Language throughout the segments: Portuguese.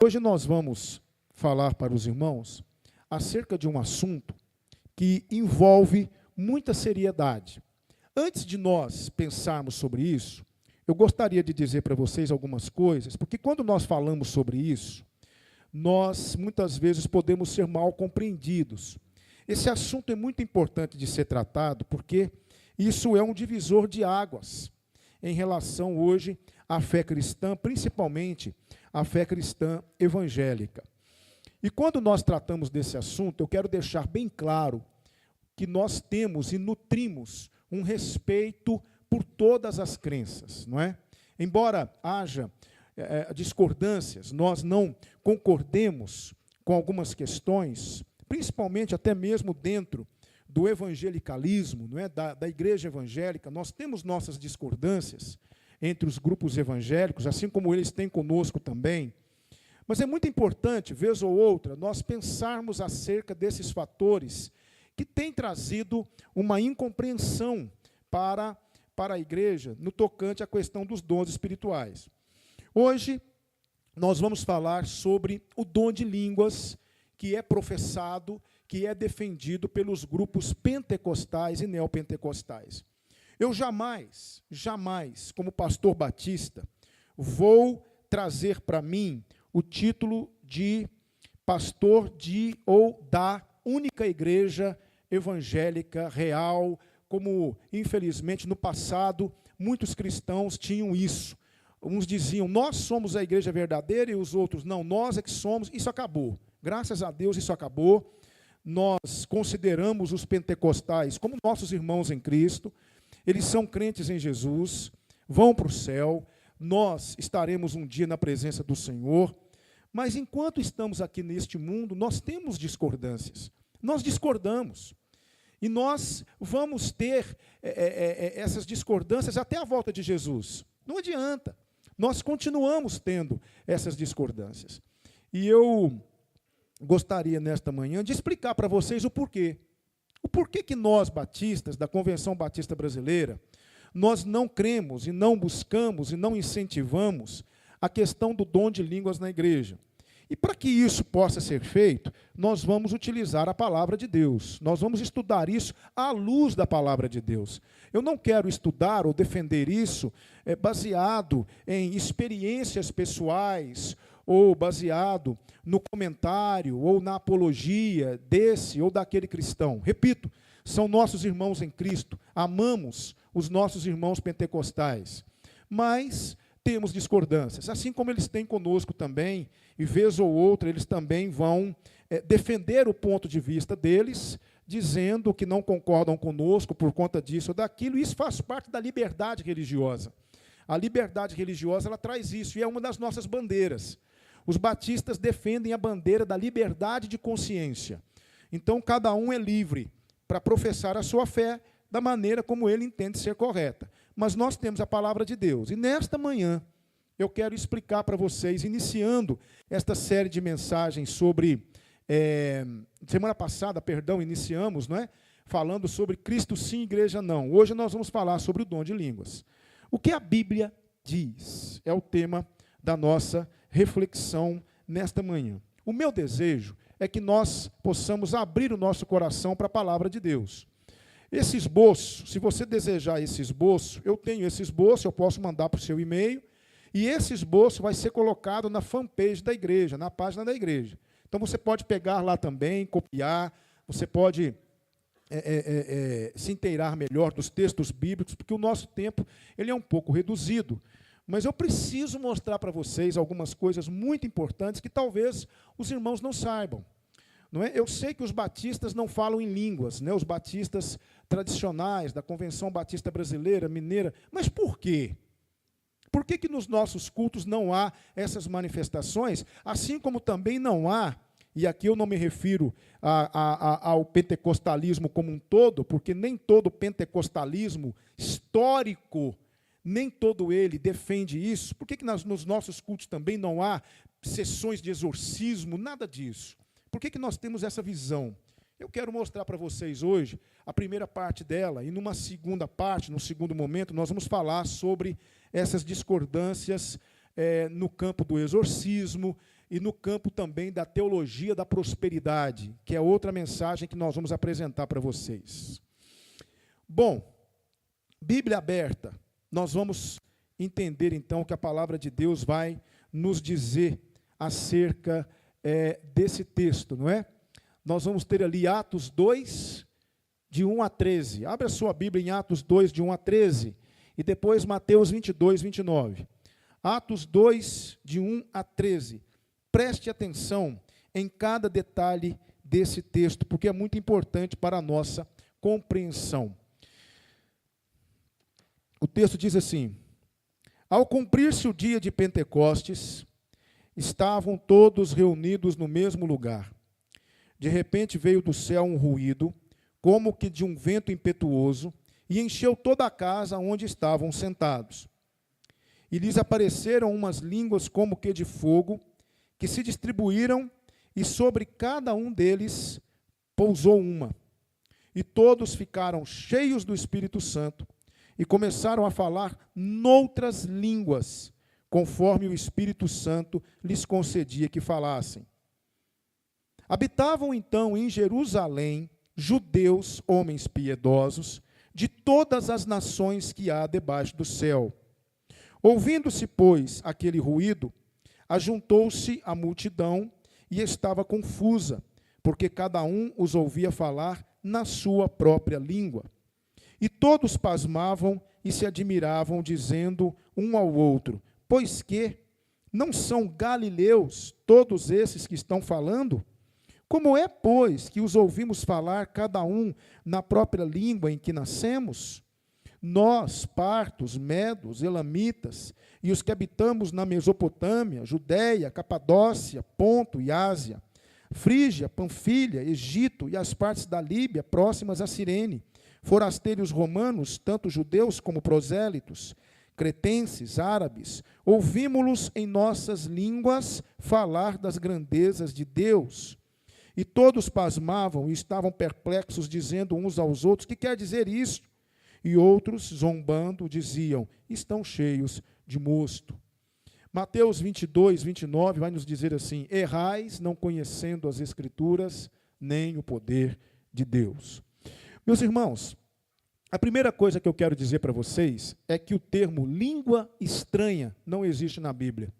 Hoje nós vamos falar para os irmãos acerca de um assunto que envolve muita seriedade. Antes de nós pensarmos sobre isso, eu gostaria de dizer para vocês algumas coisas, porque quando nós falamos sobre isso, nós muitas vezes podemos ser mal compreendidos. Esse assunto é muito importante de ser tratado, porque isso é um divisor de águas em relação hoje à fé cristã, principalmente a fé cristã evangélica. E quando nós tratamos desse assunto, eu quero deixar bem claro que nós temos e nutrimos um respeito por todas as crenças, não é? Embora haja discordâncias, nós não concordemos com algumas questões, principalmente até mesmo dentro do evangelicalismo, não é? Da igreja evangélica, nós temos nossas discordâncias entre os grupos evangélicos, assim como eles têm conosco também. Mas é muito importante, vez ou outra, nós pensarmos acerca desses fatores que têm trazido uma incompreensão para a igreja no tocante à questão dos dons espirituais. Hoje, nós vamos falar sobre o dom de línguas que é professado, que é defendido pelos grupos pentecostais e neopentecostais. Eu jamais, como pastor batista, vou trazer para mim o título de pastor de ou da única igreja evangélica real, como, infelizmente, no passado, muitos cristãos tinham isso. Uns diziam, nós somos a igreja verdadeira, e os outros, não, nós é que somos. Isso acabou. Graças a Deus, isso acabou. Nós consideramos os pentecostais como nossos irmãos em Cristo. Eles são crentes em Jesus, vão para o céu. Nós estaremos um dia na presença do Senhor. Mas, enquanto estamos aqui neste mundo, nós temos discordâncias. Nós discordamos. E nós vamos ter essas discordâncias até a volta de Jesus. Não adianta. Nós continuamos tendo essas discordâncias. E eu gostaria, nesta manhã, de explicar para vocês o porquê. O porquê que nós, batistas, da Convenção Batista Brasileira, nós não cremos e não buscamos e não incentivamos a questão do dom de línguas na igreja. E para que isso possa ser feito, nós vamos utilizar a palavra de Deus. Nós vamos estudar isso à luz da palavra de Deus. Eu não quero estudar ou defender isso baseado em experiências pessoais ou baseado no comentário ou na apologia desse ou daquele cristão. Repito, são nossos irmãos em Cristo. Amamos os nossos irmãos pentecostais. Mas temos discordâncias, assim como eles têm conosco também, e vez ou outra eles também vão defender o ponto de vista deles, dizendo que não concordam conosco por conta disso ou daquilo, e isso faz parte da liberdade religiosa. A liberdade religiosa, ela traz isso, e é uma das nossas bandeiras. Os batistas defendem a bandeira da liberdade de consciência. Então, cada um é livre para professar a sua fé da maneira como ele entende ser correta. Mas nós temos a palavra de Deus. E nesta manhã, eu quero explicar para vocês, iniciando esta série de mensagens sobre... semana passada, iniciamos, não é? Falando sobre Cristo sim, igreja não. Hoje nós vamos falar sobre o dom de línguas. O que a Bíblia diz é o tema da nossa reflexão nesta manhã. O meu desejo é que nós possamos abrir o nosso coração para a palavra de Deus. Esse esboço, se você desejar esse esboço, eu tenho esse esboço, eu posso mandar para o seu e-mail, e esse esboço vai ser colocado na fanpage da igreja, na página da igreja. Então, você pode pegar lá também, copiar, você pode se inteirar melhor dos textos bíblicos, porque o nosso tempo ele é um pouco reduzido. Mas eu preciso mostrar para vocês algumas coisas muito importantes que talvez os irmãos não saibam. Não é? Eu sei que os batistas não falam em línguas, né? Os batistas tradicionais, da Convenção Batista Brasileira, Mineira, mas por quê? Por que nos nossos cultos não há essas manifestações, assim como também não há, e aqui eu não me refiro ao pentecostalismo como um todo, porque nem todo pentecostalismo histórico, nem todo ele defende isso. Por que nos nossos cultos também não há sessões de exorcismo, nada disso? Por que nós temos essa visão? Eu quero mostrar para vocês hoje a primeira parte dela, e numa segunda parte, no segundo momento, nós vamos falar sobre essas discordâncias no campo do exorcismo, e no campo também da teologia da prosperidade, que é outra mensagem que nós vamos apresentar para vocês. Bom, Bíblia aberta, nós vamos entender então o que a palavra de Deus vai nos dizer acerca desse texto, não é? Nós vamos ter ali Atos 2, de 1 a 13. Abre a sua Bíblia em Atos 2, de 1 a 13, e depois Mateus 22, 29. Atos 2, de 1 a 13. Preste atenção em cada detalhe desse texto, porque é muito importante para a nossa compreensão. O texto diz assim: ao cumprir-se o dia de Pentecostes, estavam todos reunidos no mesmo lugar. De repente veio do céu um ruído, como que de um vento impetuoso, e encheu toda a casa onde estavam sentados. E lhes apareceram umas línguas como que de fogo, que se distribuíram, e sobre cada um deles pousou uma. E todos ficaram cheios do Espírito Santo, e começaram a falar noutras línguas, conforme o Espírito Santo lhes concedia que falassem. Habitavam então em Jerusalém judeus, homens piedosos, de todas as nações que há debaixo do céu. Ouvindo-se, pois, aquele ruído, ajuntou-se a multidão e estava confusa, porque cada um os ouvia falar na sua própria língua. E todos pasmavam e se admiravam, dizendo um ao outro: pois que não são galileus todos esses que estão falando? Como é, pois, que os ouvimos falar cada um na própria língua em que nascemos? Nós, partos, medos, elamitas, e os que habitamos na Mesopotâmia, Judéia, Capadócia, Ponto e Ásia, Frígia, Panfilha, Egito e as partes da Líbia próximas a Cirene, forasteiros romanos, tanto judeus como prosélitos, cretenses, árabes, ouvimos-los em nossas línguas falar das grandezas de Deus. E todos pasmavam e estavam perplexos, dizendo uns aos outros: que quer dizer isto? E outros, zombando, diziam: estão cheios de mosto. Mateus 22, 29 vai nos dizer assim: errais não conhecendo as Escrituras, nem o poder de Deus. Meus irmãos, a primeira coisa que eu quero dizer para vocês é que o termo língua estranha não existe na Bíblia.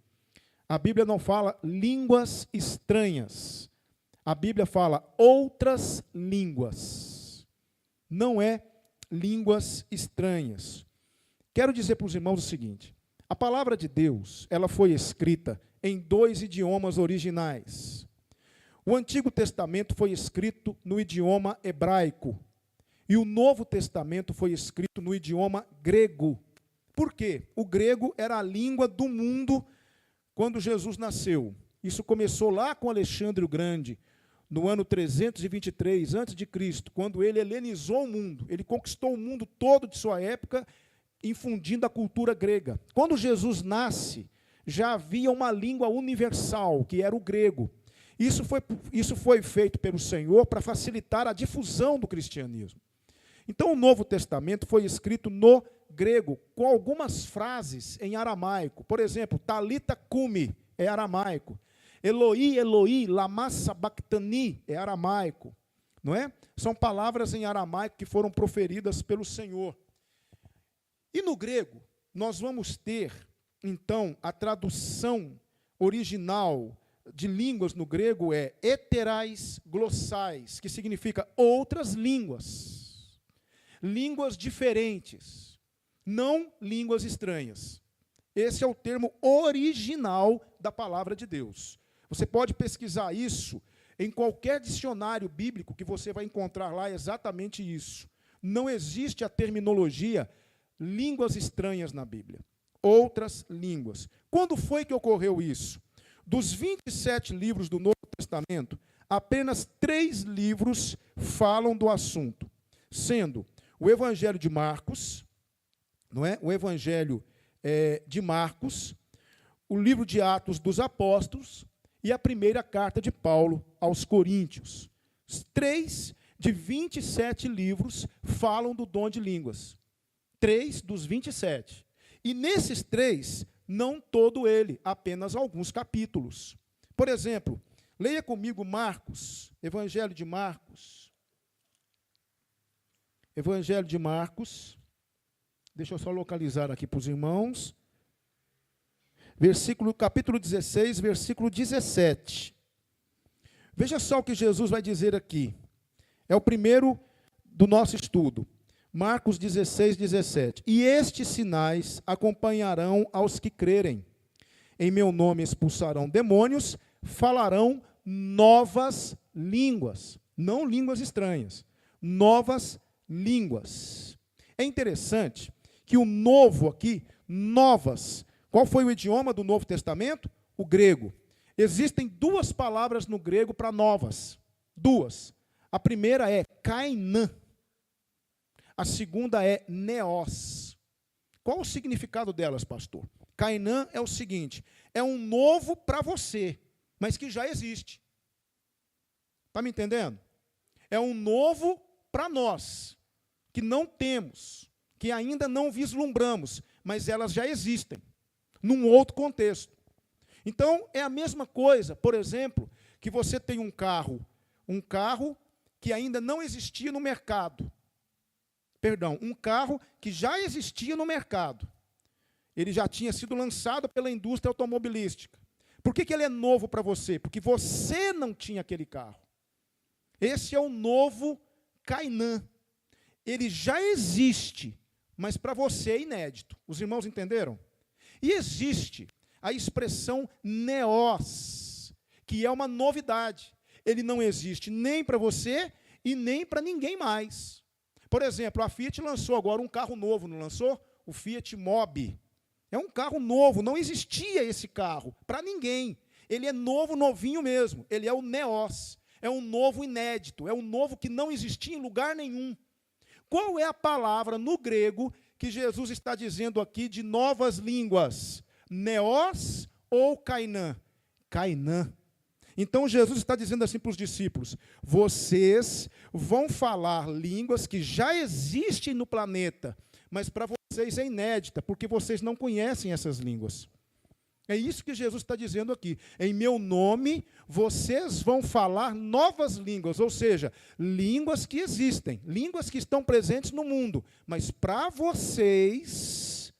A Bíblia não fala línguas estranhas. A Bíblia fala outras línguas. Não é línguas estranhas. Quero dizer para os irmãos o seguinte: a palavra de Deus, ela foi escrita em 2 idiomas originais. O Antigo Testamento foi escrito no idioma hebraico e o Novo Testamento foi escrito no idioma grego. Por quê? O grego era a língua do mundo quando Jesus nasceu. Isso começou lá com Alexandre o Grande, no ano 323 a.C., quando ele helenizou o mundo. Ele conquistou o mundo todo de sua época, infundindo a cultura grega. Quando Jesus nasce, já havia uma língua universal, que era o grego. Isso foi feito pelo Senhor para facilitar a difusão do cristianismo. Então, o Novo Testamento foi escrito no grego, com algumas frases em aramaico. Por exemplo, Talita cumi é aramaico. Eloi, Eloi, lama sabachthani é aramaico. Não é? São palavras em aramaico que foram proferidas pelo Senhor. E no grego, nós vamos ter, então, a tradução original de línguas no grego é heterais glossais, que significa outras línguas. Línguas diferentes, não línguas estranhas. Esse é o termo original da palavra de Deus. Você pode pesquisar isso em qualquer dicionário bíblico que você vai encontrar lá exatamente isso. Não existe a terminologia línguas estranhas na Bíblia. Outras línguas. Quando foi que ocorreu isso? Dos 27 livros do Novo Testamento, apenas 3 livros falam do assunto, sendo o Evangelho de Marcos, não é? O Evangelho de Marcos, o livro de Atos dos Apóstolos e a primeira carta de Paulo aos Coríntios. 3 de 27 livros falam do dom de línguas. 3 dos 27. E nesses 3, não todo ele, apenas alguns capítulos. Por exemplo, leia comigo Marcos, Evangelho de Marcos. Evangelho de Marcos. Deixa eu só localizar aqui para os irmãos. Capítulo 16, versículo 17. Veja só o que Jesus vai dizer aqui. É o primeiro do nosso estudo. Marcos 16, 17. E estes sinais acompanharão aos que crerem. Em meu nome expulsarão demônios, falarão novas línguas. Não línguas estranhas. Novas línguas. É interessante que o novo aqui, novas, qual foi o idioma do Novo Testamento? O grego. Existem duas palavras no grego para novas. Duas. A primeira é kainã. A segunda é neos. Qual o significado delas, pastor? Kainã é o seguinte, é um novo para você, mas que já existe. Está me entendendo? É um novo para nós, que não temos, que ainda não vislumbramos, mas elas já existem, num outro contexto. Então, é a mesma coisa, por exemplo, que você tem um carro que ainda não existia no mercado. Perdão, um carro que já existia no mercado. Ele já tinha sido lançado pela indústria automobilística. Por que ele é novo para você? Porque você não tinha aquele carro. Esse é o novo Kainã. Ele já existe, mas para você é inédito. Os irmãos entenderam? E existe a expressão neos, que é uma novidade. Ele não existe nem para você e nem para ninguém mais. Por exemplo, a Fiat lançou agora um carro novo, não lançou? O Fiat Mobi. É um carro novo, não existia esse carro para ninguém. Ele é novo, novinho mesmo. Ele é o neos. É um novo inédito, é um novo que não existia em lugar nenhum. Qual é a palavra no grego que Jesus está dizendo aqui de novas línguas? Neos ou kainã? Kainã. Então Jesus está dizendo assim para os discípulos: vocês vão falar línguas que já existem no planeta, mas para vocês é inédita, porque vocês não conhecem essas línguas. É isso que Jesus está dizendo aqui. Em meu nome, vocês vão falar novas línguas, ou seja, línguas que existem, línguas que estão presentes no mundo, mas para vocês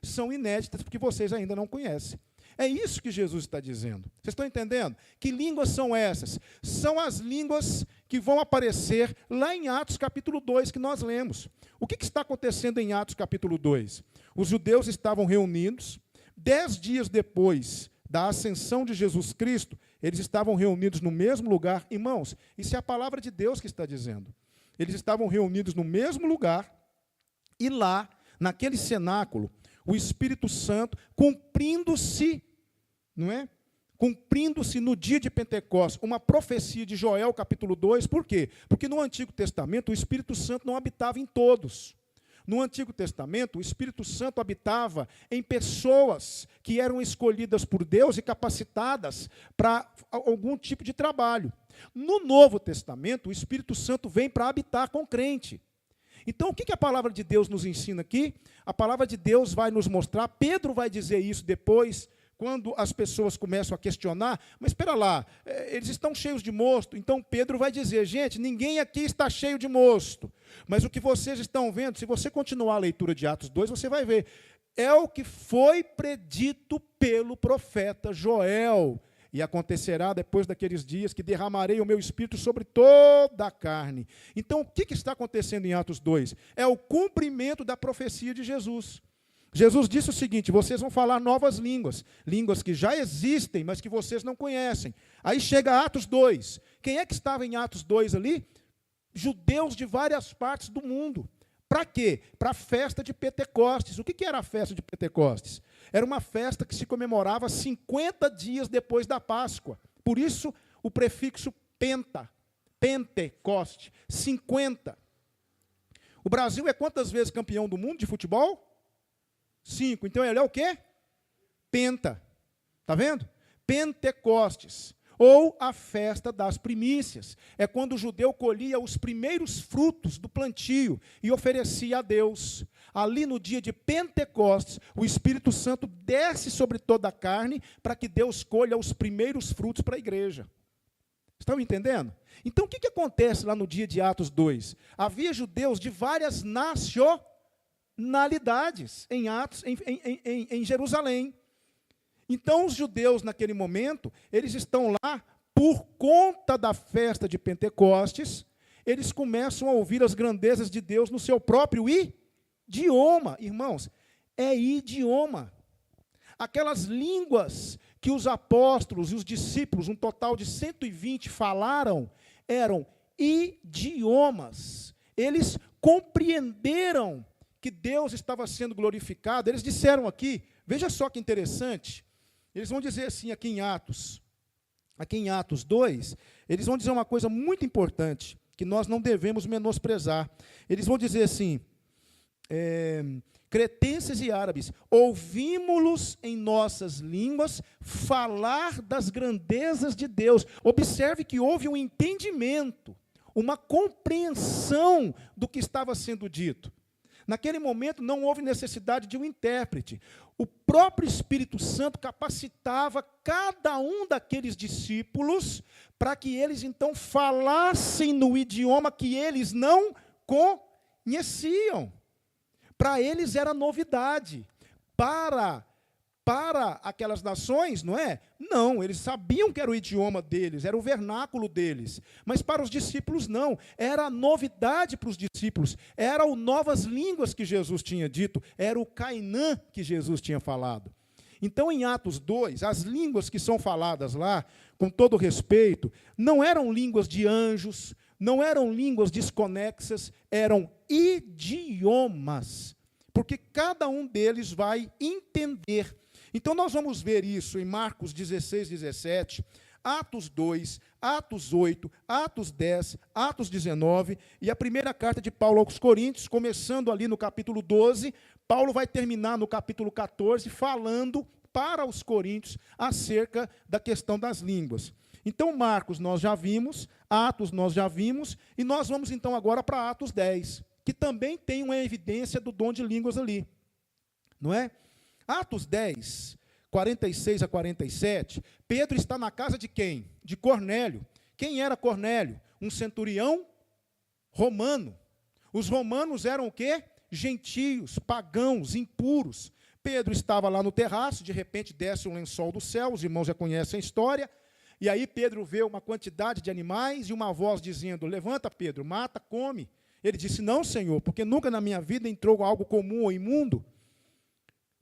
são inéditas, porque vocês ainda não conhecem. É isso que Jesus está dizendo. Vocês estão entendendo? Que línguas são essas? São as línguas que vão aparecer lá em Atos capítulo 2, que nós lemos. O que está acontecendo em Atos capítulo 2? Os judeus estavam reunidos. 10 dias depois da ascensão de Jesus Cristo, eles estavam reunidos no mesmo lugar. Irmãos, isso é a palavra de Deus que está dizendo. Eles estavam reunidos no mesmo lugar, e lá, naquele cenáculo, o Espírito Santo, cumprindo-se, não é? Cumprindo-se no dia de Pentecostes, uma profecia de Joel, capítulo 2, por quê? Porque no Antigo Testamento o Espírito Santo não habitava em todos. No Antigo Testamento, o Espírito Santo habitava em pessoas que eram escolhidas por Deus e capacitadas para algum tipo de trabalho. No Novo Testamento, o Espírito Santo vem para habitar com o crente. Então, o que a palavra de Deus nos ensina aqui? A palavra de Deus vai nos mostrar, Pedro vai dizer isso depois, quando as pessoas começam a questionar, mas espera lá, eles estão cheios de mosto. Então Pedro vai dizer, gente, ninguém aqui está cheio de mosto, mas o que vocês estão vendo, se você continuar a leitura de Atos 2, você vai ver, é o que foi predito pelo profeta Joel. E acontecerá depois daqueles dias que derramarei o meu espírito sobre toda a carne. Então, o que está acontecendo em Atos 2? É o cumprimento da profecia de Jesus. Jesus disse o seguinte, vocês vão falar novas línguas, línguas que já existem, mas que vocês não conhecem. Aí chega Atos 2. Quem é que estava em Atos 2 ali? Judeus de várias partes do mundo. Para quê? Para a festa de Pentecostes. O que era a festa de Pentecostes? Era uma festa que se comemorava 50 dias depois da Páscoa. Por isso, o prefixo penta, Pentecoste, 50. O Brasil é quantas vezes campeão do mundo de futebol? 5. Então, ele é o quê? Penta. Está vendo? Pentecostes. Ou a festa das primícias. É quando o judeu colhia os primeiros frutos do plantio e oferecia a Deus. Ali no dia de Pentecostes, o Espírito Santo desce sobre toda a carne para que Deus colha os primeiros frutos para a igreja. Estão entendendo? Então, o que acontece lá no dia de Atos 2? Havia judeus de várias nacionalidades em Jerusalém. Então, os judeus, naquele momento, eles estão lá por conta da festa de Pentecostes, eles começam a ouvir as grandezas de Deus no seu próprio idioma. Irmãos, é idioma. Aquelas línguas que os apóstolos e os discípulos, um total de 120, falaram, eram idiomas. Eles compreenderam que Deus estava sendo glorificado. Eles disseram aqui, veja só que interessante, eles vão dizer assim aqui em Atos 2, eles vão dizer uma coisa muito importante, que nós não devemos menosprezar. Eles vão dizer assim, cretenses e árabes, ouvimos-los em nossas línguas falar das grandezas de Deus. Observe que houve um entendimento, uma compreensão do que estava sendo dito. Naquele momento não houve necessidade de um intérprete. O próprio Espírito Santo capacitava cada um daqueles discípulos para que eles então falassem no idioma que eles não conheciam. Para eles era novidade. Para aquelas nações, não é? Não, eles sabiam que era o idioma deles, era o vernáculo deles. Mas para os discípulos não, era novidade para os discípulos, eram novas línguas que Jesus tinha dito, era o Cainã que Jesus tinha falado. Então, em Atos 2, as línguas que são faladas lá, com todo respeito, não eram línguas de anjos, não eram línguas desconexas, eram idiomas, porque cada um deles vai entender. Então, nós vamos ver isso em Marcos 16, 17, Atos 2, Atos 8, Atos 10, Atos 19, e a primeira carta de Paulo aos Coríntios, começando ali no capítulo 12, Paulo vai terminar no capítulo 14, falando para os coríntios acerca da questão das línguas. Então, Marcos nós já vimos, Atos nós já vimos, e nós vamos então agora para Atos 10, que também tem uma evidência do dom de línguas ali, não é? Atos 10, 46 a 47, Pedro está na casa de quem? De Cornélio. Quem era Cornélio? Um centurião romano. Os romanos eram o quê? Gentios, pagãos, impuros. Pedro estava lá no terraço, de repente desce um lençol do céu, os irmãos já conhecem a história, e aí Pedro vê uma quantidade de animais e uma voz dizendo, levanta Pedro, mata, come. Ele disse, não Senhor, porque nunca na minha vida entrou algo comum ou imundo.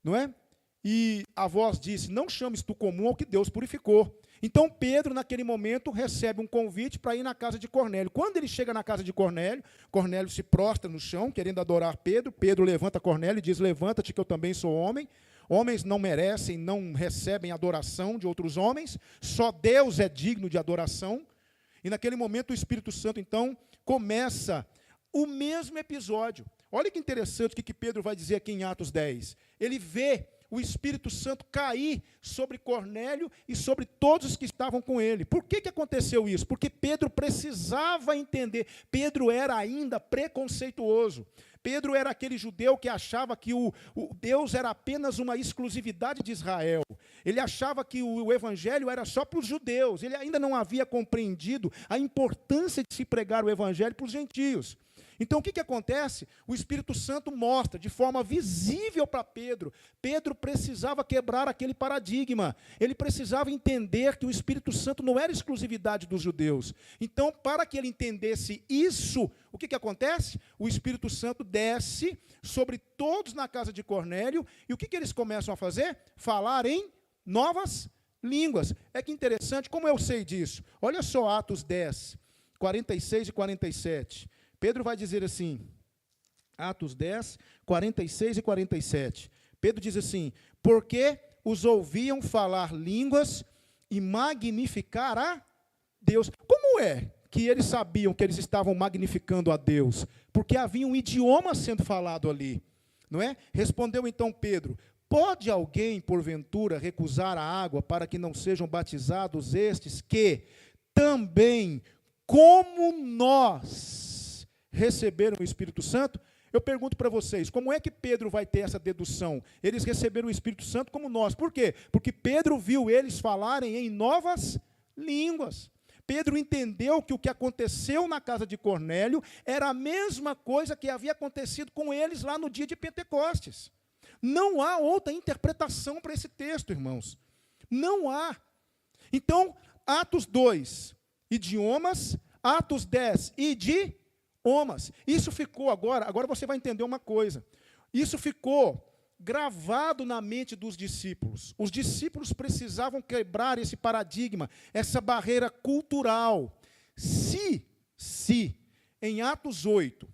Não é? E a voz disse, não chames tu comum ao que Deus purificou. Então Pedro, naquele momento, recebe um convite para ir na casa de Cornélio. Quando ele chega na casa de Cornélio, Cornélio se prostra no chão, querendo adorar Pedro. Pedro levanta Cornélio e diz, levanta-te que eu também sou homem. Homens não merecem, não recebem adoração de outros homens. Só Deus é digno de adoração. E naquele momento o Espírito Santo, então, começa o mesmo episódio. Olha que interessante o que Pedro vai dizer aqui em Atos 10. Ele vê o Espírito Santo cair sobre Cornélio e sobre todos os que estavam com ele. Por que aconteceu isso? Porque Pedro precisava entender. Pedro era ainda preconceituoso. Pedro era aquele judeu que achava que o Deus era apenas uma exclusividade de Israel. Ele achava que o evangelho era só para os judeus. Ele ainda não havia compreendido a importância de se pregar o evangelho para os gentios. Então, o que acontece? O Espírito Santo mostra de forma visível para Pedro. Pedro precisava quebrar aquele paradigma. Ele precisava entender que o Espírito Santo não era exclusividade dos judeus. Então, para que ele entendesse isso, o que acontece? O Espírito Santo desce sobre todos na casa de Cornélio. E o que eles começam a fazer? Falar em novas línguas. É que interessante, como eu sei disso? Olha só Atos 10, 46 e 47. Pedro vai dizer assim, Atos 10, 46 e 47. Pedro diz assim, porque os ouviam falar línguas e magnificar a Deus. Como é que eles sabiam que eles estavam magnificando a Deus? Porque havia um idioma sendo falado ali, não é? Respondeu então Pedro, Pode alguém, porventura, recusar a água para que não sejam batizados estes que também, como nós, receberam o Espírito Santo? Eu pergunto para vocês, como é que Pedro vai ter essa dedução? Eles receberam o Espírito Santo como nós. Por quê? Porque Pedro viu eles falarem em novas línguas. Pedro entendeu que o que aconteceu na casa de Cornélio era a mesma coisa que havia acontecido com eles lá no dia de Pentecostes. Não há outra interpretação para esse texto, irmãos. Não há. Então, Atos 2, idiomas, Atos 10, idiomas. Isso ficou agora você vai entender uma coisa. Isso ficou gravado na mente dos discípulos. Os discípulos precisavam quebrar esse paradigma, essa barreira cultural. Se em Atos 8,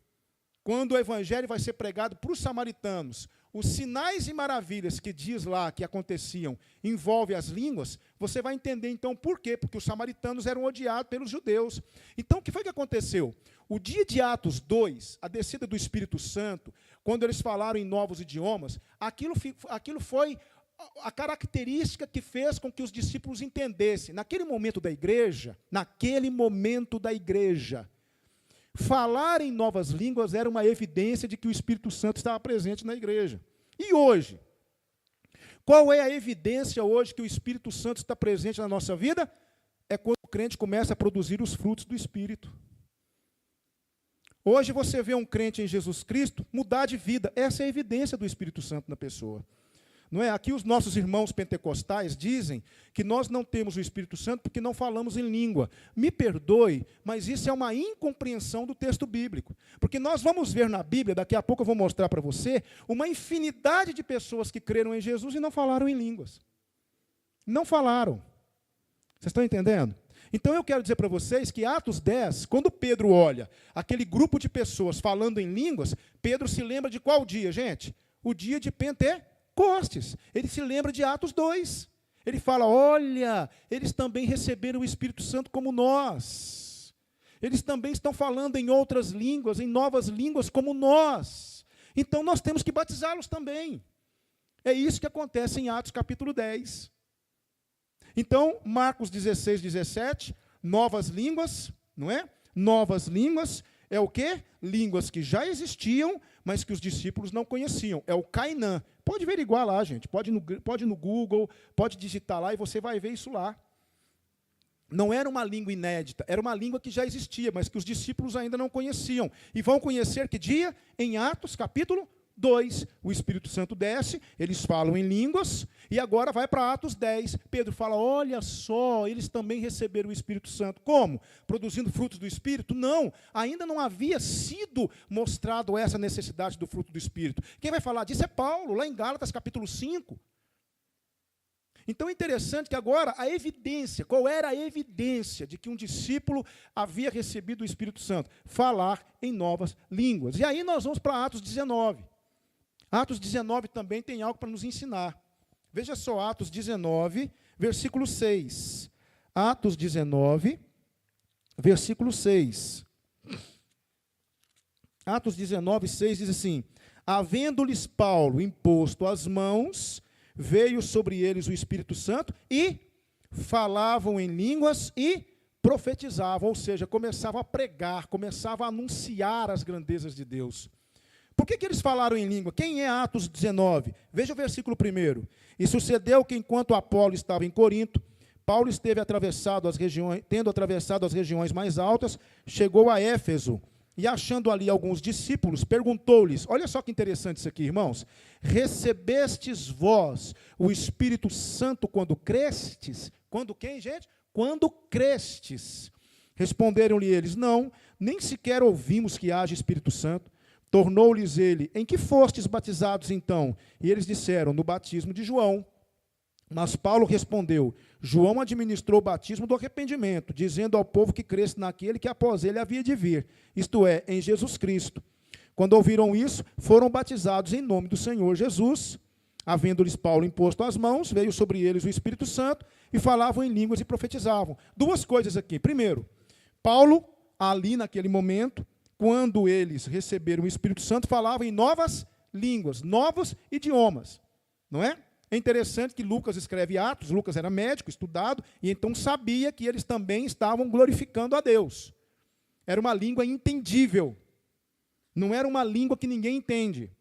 quando o evangelho vai ser pregado para os samaritanos, os sinais e maravilhas que diz lá que aconteciam envolvem as línguas, você vai entender então por quê, porque os samaritanos eram odiados pelos judeus. Então, o que foi que aconteceu? O dia de Atos 2, a descida do Espírito Santo, quando eles falaram em novos idiomas, aquilo foi a característica que fez com que os discípulos entendessem. Naquele momento da igreja, falar em novas línguas era uma evidência de que o Espírito Santo estava presente na igreja. E hoje? Qual é a evidência hoje que o Espírito Santo está presente na nossa vida? É quando o crente começa a produzir os frutos do Espírito. Hoje você vê um crente em Jesus Cristo mudar de vida. Essa é a evidência do Espírito Santo na pessoa. Não é? Aqui os nossos irmãos pentecostais dizem que nós não temos o Espírito Santo porque não falamos em língua. Me perdoe, mas isso é uma incompreensão do texto bíblico. Porque nós vamos ver na Bíblia, daqui a pouco eu vou mostrar para você, uma infinidade de pessoas que creram em Jesus e não falaram em línguas. Não falaram. Vocês estão entendendo? Então eu quero dizer para vocês que Atos 10, quando Pedro olha aquele grupo de pessoas falando em línguas, Pedro se lembra de qual dia, gente? O dia de Pentecostes. Ele se lembra de Atos 2. Ele fala, olha, eles também receberam o Espírito Santo como nós. Eles também estão falando em outras línguas, em novas línguas como nós. Então nós temos que batizá-los também. É isso que acontece em Atos capítulo 10. Então, Marcos 16, 17, novas línguas, não é? Novas línguas é o quê? Línguas que já existiam, mas que os discípulos não conheciam. É o Cainã. Pode averiguar lá, gente. Pode ir no Google, pode digitar lá e você vai ver isso lá. Não era uma língua inédita, era uma língua que já existia, mas que os discípulos ainda não conheciam. E vão conhecer que dia? Em Atos, capítulo 2, o Espírito Santo desce, eles falam em línguas, e agora vai para Atos 10. Pedro fala, olha só, eles também receberam o Espírito Santo. Como? Produzindo frutos do Espírito? Não, ainda não havia sido mostrado essa necessidade do fruto do Espírito. Quem vai falar disso é Paulo, lá em Gálatas capítulo 5. Então é interessante que agora a evidência, qual era a evidência de que um discípulo havia recebido o Espírito Santo? Falar em novas línguas. E aí nós vamos para Atos 19. Atos 19 também tem algo para nos ensinar. Veja só, Atos 19, versículo 6. Atos 19, versículo 6. Atos 19, 6 diz assim, havendo-lhes Paulo imposto as mãos, veio sobre eles o Espírito Santo e falavam em línguas e profetizavam, ou seja, começavam a pregar, começavam a anunciar as grandezas de Deus. Por que eles falaram em língua? Quem é Atos 19? Veja o versículo 1. E sucedeu que, enquanto Apolo estava em Corinto, Paulo tendo atravessado as regiões mais altas, chegou a Éfeso, e achando ali alguns discípulos, perguntou-lhes, olha só que interessante isso aqui, irmãos, recebestes vós o Espírito Santo quando crestes? Quando quem, gente? Quando crestes. Responderam-lhe eles, não, nem sequer ouvimos que haja Espírito Santo. Tornou-lhes ele, em que fostes batizados então? E eles disseram, no batismo de João. Mas Paulo respondeu, João administrou o batismo do arrependimento, dizendo ao povo que cresce naquele que após ele havia de vir, isto é, em Jesus Cristo. Quando ouviram isso, foram batizados em nome do Senhor Jesus. Havendo-lhes Paulo imposto as mãos, veio sobre eles o Espírito Santo, e falavam em línguas e profetizavam. Duas coisas aqui. Primeiro, Paulo, ali naquele momento, quando eles receberam o Espírito Santo, falavam em novas línguas, novos idiomas. não é? É interessante que Lucas escreve Atos, Lucas era médico, estudado, e então sabia que eles também estavam glorificando a Deus. Era uma língua entendível. Não era uma língua que ninguém entende.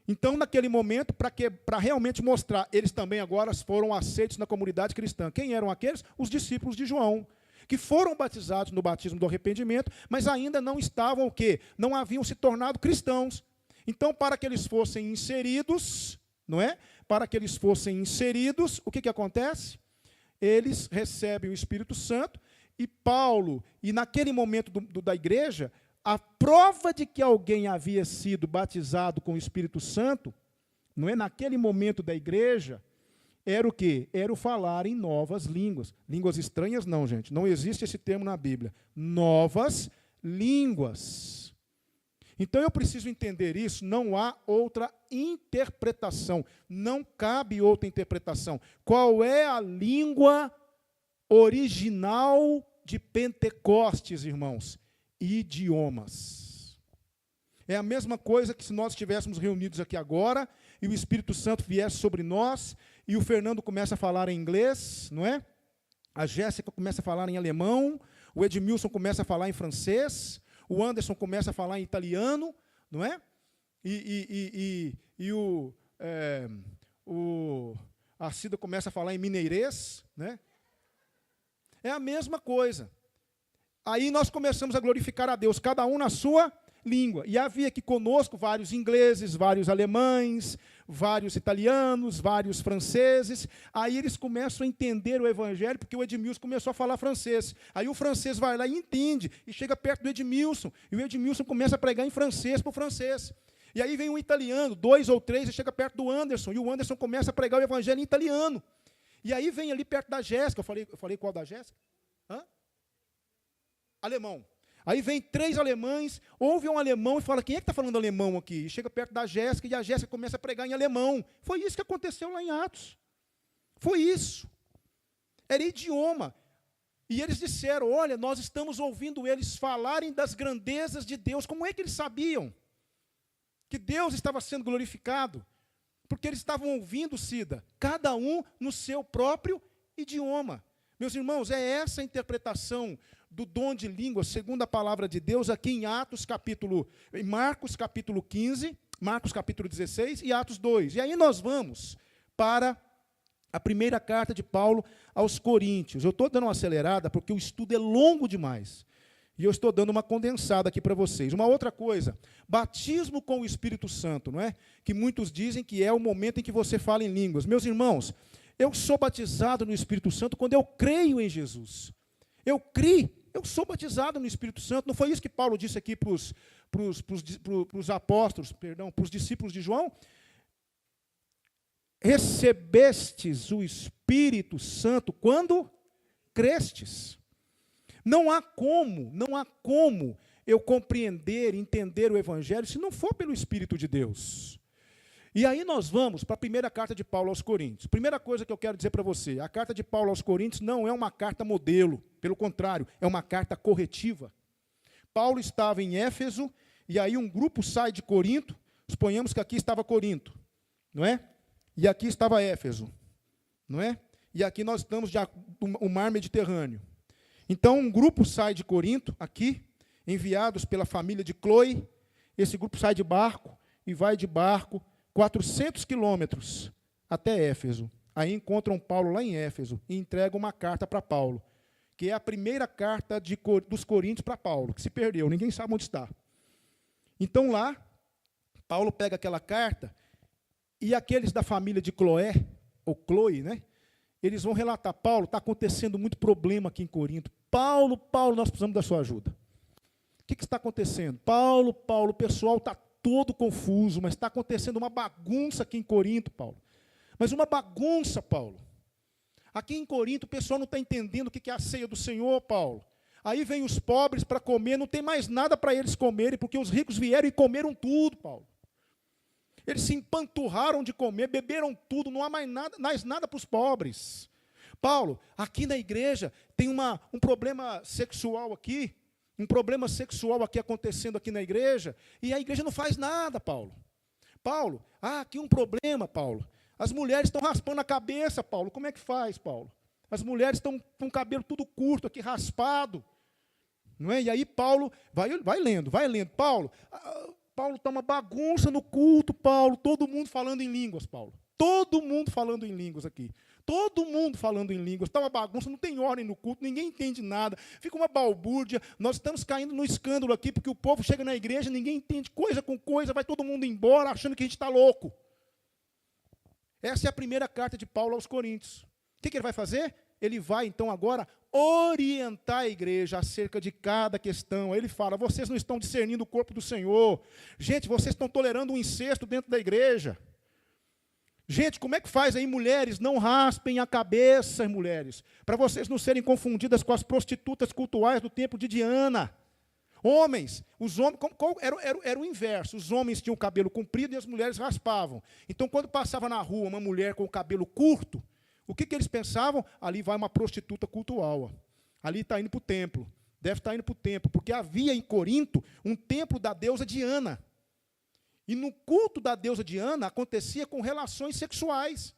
Então, naquele momento, para realmente mostrar, eles também agora foram aceitos na comunidade cristã. Quem eram aqueles? Os discípulos de João, que foram batizados no batismo do arrependimento, mas ainda não estavam o quê? Não haviam se tornado cristãos. Então, para que eles fossem inseridos, não é? Para que eles fossem inseridos, o que acontece? Eles recebem o Espírito Santo e Paulo, e naquele momento da igreja, a prova de que alguém havia sido batizado com o Espírito Santo, não é? Naquele momento da igreja, era o quê? Era o falar em novas línguas. Línguas estranhas não, gente. Não existe esse termo na Bíblia. Novas línguas. Então eu preciso entender isso, não há outra interpretação. Não cabe outra interpretação. Qual é a língua original de Pentecostes, irmãos? Idiomas. É a mesma coisa que se nós estivéssemos reunidos aqui agora e o Espírito Santo viesse sobre nós e o Fernando começa a falar em inglês, não é? A Jéssica começa a falar em alemão, o Edmilson começa a falar em francês, o Anderson começa a falar em italiano, não é? A Cida começa a falar em mineirês, né? É a mesma coisa. Aí nós começamos a glorificar a Deus, cada um na sua língua. E havia aqui conosco vários ingleses, vários alemães, vários italianos, vários franceses. Aí eles começam a entender o evangelho, porque o Edmilson começou a falar francês. Aí o francês vai lá e entende, e chega perto do Edmilson, e o Edmilson começa a pregar em francês para o francês. E aí vem um italiano, 2 ou 3, e chega perto do Anderson, e o Anderson começa a pregar o evangelho em italiano. E aí vem ali perto da Jéssica, eu falei qual da Jéssica? Hã? Alemão. Aí vem 3 alemães, ouve um alemão e fala, quem é que está falando alemão aqui? E chega perto da Jéssica e a Jéssica começa a pregar em alemão. Foi isso que aconteceu lá em Atos. Foi isso. Era idioma. E eles disseram, olha, nós estamos ouvindo eles falarem das grandezas de Deus. Como é que eles sabiam que Deus estava sendo glorificado? Porque eles estavam ouvindo, Cida, cada um no seu próprio idioma. Meus irmãos, é essa a interpretação do dom de língua, segundo a palavra de Deus, aqui em Marcos capítulo 15, Marcos capítulo 16 e Atos 2. E aí nós vamos para a primeira carta de Paulo aos Coríntios. Eu estou dando uma acelerada porque o estudo é longo demais. E eu estou dando uma condensada aqui para vocês. Uma outra coisa, batismo com o Espírito Santo, não é? Que muitos dizem que é o momento em que você fala em línguas. Meus irmãos, eu sou batizado no Espírito Santo quando eu creio em Jesus. Eu sou batizado no Espírito Santo. Não foi isso que Paulo disse aqui para os apóstolos, perdão, para os discípulos de João? Recebestes o Espírito Santo quando crestes. Não há como eu compreender, entender o Evangelho se não for pelo Espírito de Deus. E aí nós vamos para a primeira carta de Paulo aos Coríntios. Primeira coisa que eu quero dizer para você, a carta de Paulo aos Coríntios não é uma carta modelo, pelo contrário, é uma carta corretiva. Paulo estava em Éfeso, e aí um grupo sai de Corinto, suponhamos que aqui estava Corinto, não é? E aqui estava Éfeso, não é? E aqui nós estamos no mar Mediterrâneo. Então um grupo sai de Corinto, aqui, enviados pela família de Cloe, esse grupo sai de barco, e vai de barco 400 quilômetros até Éfeso. Aí encontram Paulo lá em Éfeso e entregam uma carta para Paulo, que é a primeira carta dos Coríntios para Paulo, que se perdeu, ninguém sabe onde está. Então lá, Paulo pega aquela carta e aqueles da família de Cloé, ou Cloe, né? Eles vão relatar, Paulo, está acontecendo muito problema aqui em Corinto. Paulo, nós precisamos da sua ajuda. O que está acontecendo? Paulo, o pessoal está todo confuso, mas está acontecendo uma bagunça aqui em Corinto, Paulo. Mas uma bagunça, Paulo. Aqui em Corinto o pessoal não está entendendo o que é a ceia do Senhor, Paulo. Aí vem os pobres para comer, não tem mais nada para eles comerem, porque os ricos vieram e comeram tudo, Paulo. Eles se empanturraram de comer, beberam tudo, não há mais nada para os pobres. Paulo, aqui na igreja tem um problema sexual aqui, acontecendo aqui na igreja, e a igreja não faz nada, Paulo. Aqui um problema, Paulo. As mulheres estão raspando a cabeça, Paulo. Como é que faz, Paulo? As mulheres estão com o cabelo tudo curto aqui, raspado. Não é? E aí Paulo, vai lendo. Paulo está uma bagunça no culto, Paulo. Todo mundo falando em línguas, Paulo. Todo mundo falando em línguas aqui. Todo mundo falando em línguas. Está uma bagunça, não tem ordem no culto, ninguém entende nada. Fica uma balbúrdia. Nós estamos caindo no escândalo aqui, porque o povo chega na igreja, ninguém entende coisa com coisa, vai todo mundo embora achando que a gente está louco. Essa é a primeira carta de Paulo aos Coríntios. O que ele vai fazer? Ele vai, então, agora orientar a igreja acerca de cada questão. Ele fala, vocês não estão discernindo o corpo do Senhor. Gente, vocês estão tolerando um incesto dentro da igreja. Gente, como é que faz aí, mulheres? Não raspem a cabeça, mulheres, para vocês não serem confundidas com as prostitutas cultuais do templo de Diana. Homens, era o inverso. Os homens tinham o cabelo comprido e as mulheres raspavam. Então, quando passava na rua uma mulher com o cabelo curto, o que eles pensavam? Ali vai uma prostituta cultual. Ó. Ali está indo para o templo. Deve estar indo para o templo, porque havia em Corinto um templo da deusa Diana. E no culto da deusa Diana acontecia com relações sexuais.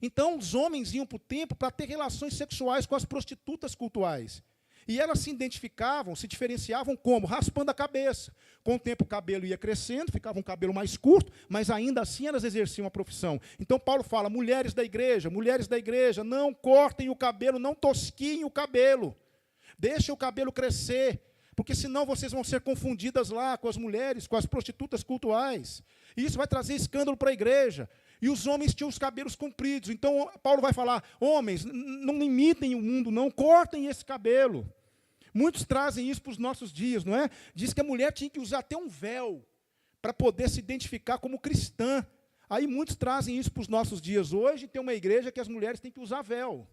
Então, os homens iam para o templo para ter relações sexuais com as prostitutas cultuais. E elas se identificavam, se diferenciavam como? Raspando a cabeça. Com o tempo o cabelo ia crescendo, ficava um cabelo mais curto, mas ainda assim elas exerciam a profissão. Então Paulo fala, mulheres da igreja, não cortem o cabelo, não tosquiem o cabelo. Deixem o cabelo crescer, porque senão vocês vão ser confundidas lá com as mulheres, com as prostitutas cultuais. E isso vai trazer escândalo para a igreja. E os homens tinham os cabelos compridos. Então, Paulo vai falar, homens, não imitem o mundo, não, cortem esse cabelo. Muitos trazem isso para os nossos dias, não é? Diz que a mulher tinha que usar até um véu para poder se identificar como cristã. Aí muitos trazem isso para os nossos dias. Hoje tem uma igreja que as mulheres têm que usar véu.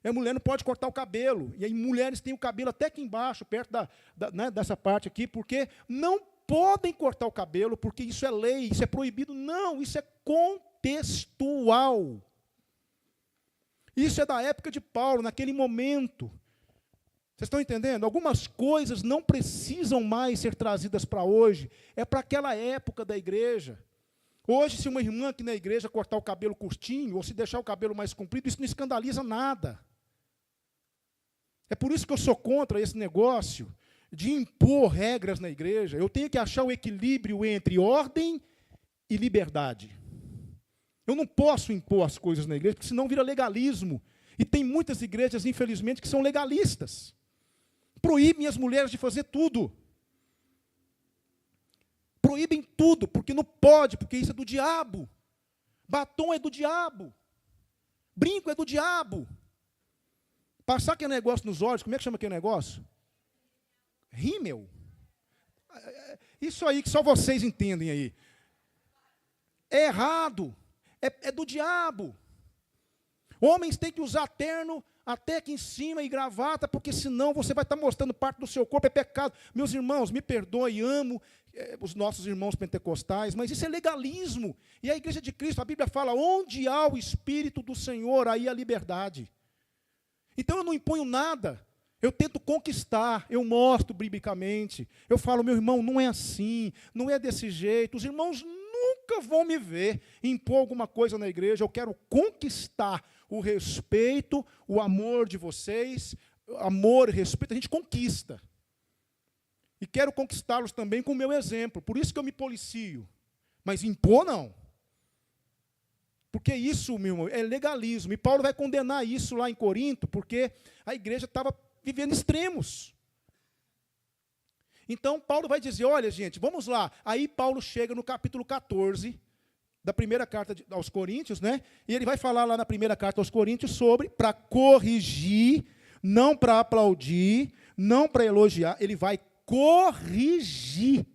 E a mulher não pode cortar o cabelo. E aí mulheres têm o cabelo até aqui embaixo, perto né, dessa parte aqui, porque não podem cortar o cabelo, porque isso é lei, isso é proibido. Não, isso é contextual. Isso é da época de Paulo, naquele momento. Vocês estão entendendo? Algumas coisas não precisam mais ser trazidas para hoje, é para aquela época da igreja. Hoje, se uma irmã aqui na igreja cortar o cabelo curtinho, ou se deixar o cabelo mais comprido, isso não escandaliza nada. É por isso que eu sou contra esse negócio de impor regras na igreja. Eu tenho que achar o equilíbrio entre ordem e liberdade. Eu não posso impor as coisas na igreja, porque senão vira legalismo. E tem muitas igrejas, infelizmente, que são legalistas. Proíbem as mulheres de fazer tudo. Proíbem tudo, porque não pode, porque isso é do diabo. Batom é do diabo. Brinco é do diabo. Passar aquele negócio nos olhos, como é que chama aquele negócio? Rímel. Isso aí que só vocês entendem aí. É errado. É do diabo. Homens têm que usar terno até aqui em cima e gravata, porque senão você vai estar mostrando parte do seu corpo, é pecado. Meus irmãos, me perdoem, amo os nossos irmãos pentecostais, mas isso é legalismo. E a igreja de Cristo, a Bíblia fala, onde há o Espírito do Senhor, aí há liberdade. Então eu não imponho nada. Eu tento conquistar, eu mostro biblicamente. Eu falo, meu irmão, não é assim, não é desse jeito. Os irmãos nunca vão me ver impor alguma coisa na igreja. Eu quero conquistar o respeito, o amor de vocês. Amor e respeito, a gente conquista. E quero conquistá-los também com o meu exemplo. Por isso que eu me policio. Mas impor, não. Porque isso, meu irmão, é legalismo. E Paulo vai condenar isso lá em Corinto, porque a igreja estava vivendo extremos. Então, Paulo vai dizer, olha, gente, vamos lá. Aí Paulo chega no capítulo 14 da primeira carta aos Coríntios, né? E ele vai falar lá na primeira carta aos Coríntios sobre, para corrigir, não para aplaudir, não para elogiar, ele vai corrigir